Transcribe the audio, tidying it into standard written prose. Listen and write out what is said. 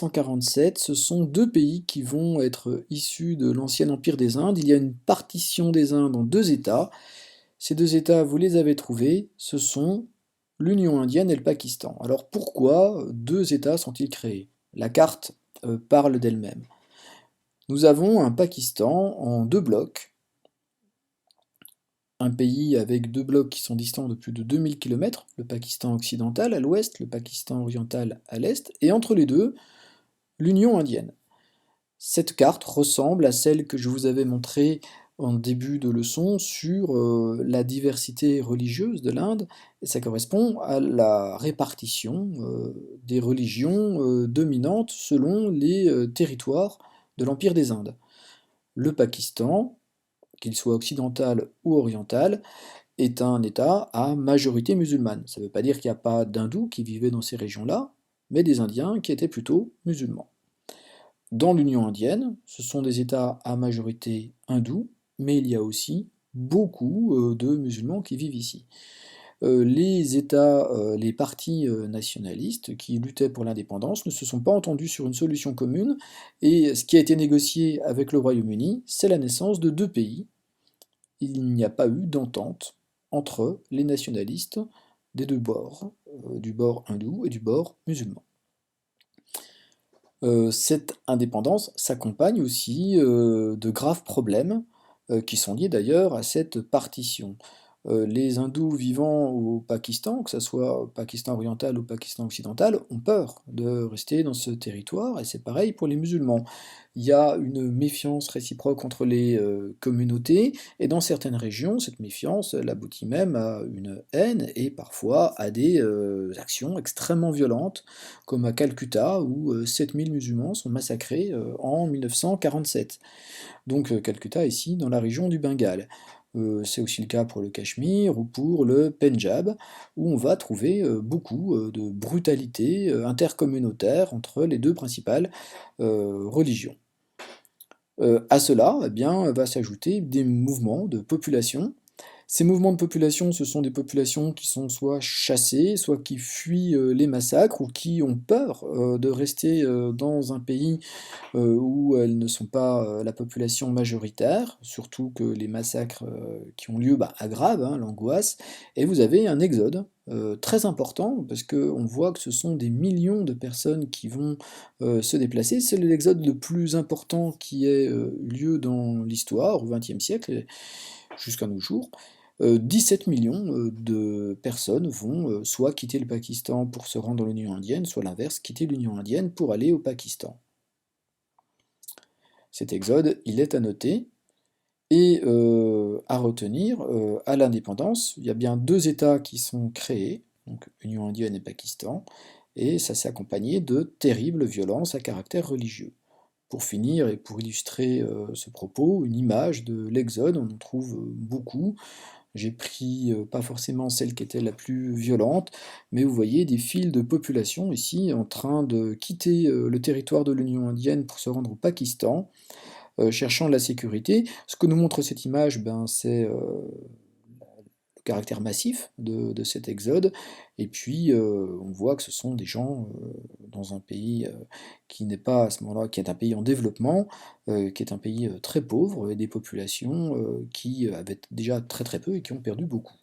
1947, ce sont deux pays qui vont être issus de l'ancien empire des Indes. Il y a une partition des Indes en deux États. Ces deux États, vous les avez trouvés, ce sont l'Union indienne et le Pakistan. Alors pourquoi deux États sont-ils créés? La carte parle d'elle-même. Nous avons un Pakistan en deux blocs, un pays avec deux blocs qui sont distants de plus de 2000 km, le Pakistan occidental à l'ouest, le Pakistan oriental à l'est, et entre les deux, l'Union indienne. Cette carte ressemble à celle que je vous avais montrée en début de leçon sur la diversité religieuse de l'Inde, et ça correspond à la répartition des religions dominantes selon les territoires de l'Empire des Indes. Le Pakistan, qu'il soit occidental ou oriental, est un État à majorité musulmane. Ça ne veut pas dire qu'il n'y a pas d'hindous qui vivaient dans ces régions-là, mais des Indiens qui étaient plutôt musulmans. Dans l'Union indienne, ce sont des États à majorité hindoue, mais il y a aussi beaucoup de musulmans qui vivent ici. Les États, les partis nationalistes qui luttaient pour l'indépendance ne se sont pas entendus sur une solution commune, et ce qui a été négocié avec le Royaume-Uni, c'est la naissance de deux pays. Il n'y a pas eu d'entente entre les nationalistes des deux bords, du bord hindou et du bord musulman. Cette indépendance s'accompagne aussi de graves problèmes qui sont liés d'ailleurs à cette partition. Les hindous vivant au Pakistan, que ce soit au Pakistan oriental ou Pakistan occidental, ont peur de rester dans ce territoire, et c'est pareil pour les musulmans. Il y a une méfiance réciproque entre les communautés, et dans certaines régions, cette méfiance elle aboutit même à une haine et parfois à des actions extrêmement violentes, comme à Calcutta où 7000 musulmans sont massacrés en 1947. Donc Calcutta ici dans la région du Bengale. C'est aussi le cas pour le Cachemire ou pour le Pendjab, où on va trouver beaucoup de brutalité intercommunautaire entre les deux principales religions. À cela, eh bien, va s'ajouter des mouvements de population. Ces mouvements de population, ce sont des populations qui sont soit chassées, soit qui fuient les massacres, ou qui ont peur de rester dans un pays où elles ne sont pas la population majoritaire, surtout que les massacres qui ont lieu aggravent l'angoisse, et vous avez un exode très important, parce qu'on voit que ce sont des millions de personnes qui vont se déplacer. C'est l'exode le plus important qui ait eu lieu dans l'histoire, au XXe siècle, jusqu'à nos jours. 17 millions de personnes vont soit quitter le Pakistan pour se rendre dans l'Union indienne, soit l'inverse, quitter l'Union indienne pour aller au Pakistan. Cet exode, il est à noter, et à retenir, à l'indépendance, il y a bien deux États qui sont créés, donc Union indienne et Pakistan, et ça s'est accompagné de terribles violences à caractère religieux. Pour finir, et pour illustrer ce propos, une image de l'exode, on en trouve beaucoup. J'ai pris pas forcément celle qui était la plus violente, mais vous voyez des files de population ici en train de quitter le territoire de l'Union indienne pour se rendre au Pakistan, cherchant la sécurité. Ce que nous montre cette image, c'est le caractère massif de cet exode, et puis on voit que ce sont des gens dans un pays qui n'est pas à ce moment-là, qui est un pays en développement, qui est un pays très pauvre, et des populations qui avaient déjà très très peu et qui ont perdu beaucoup.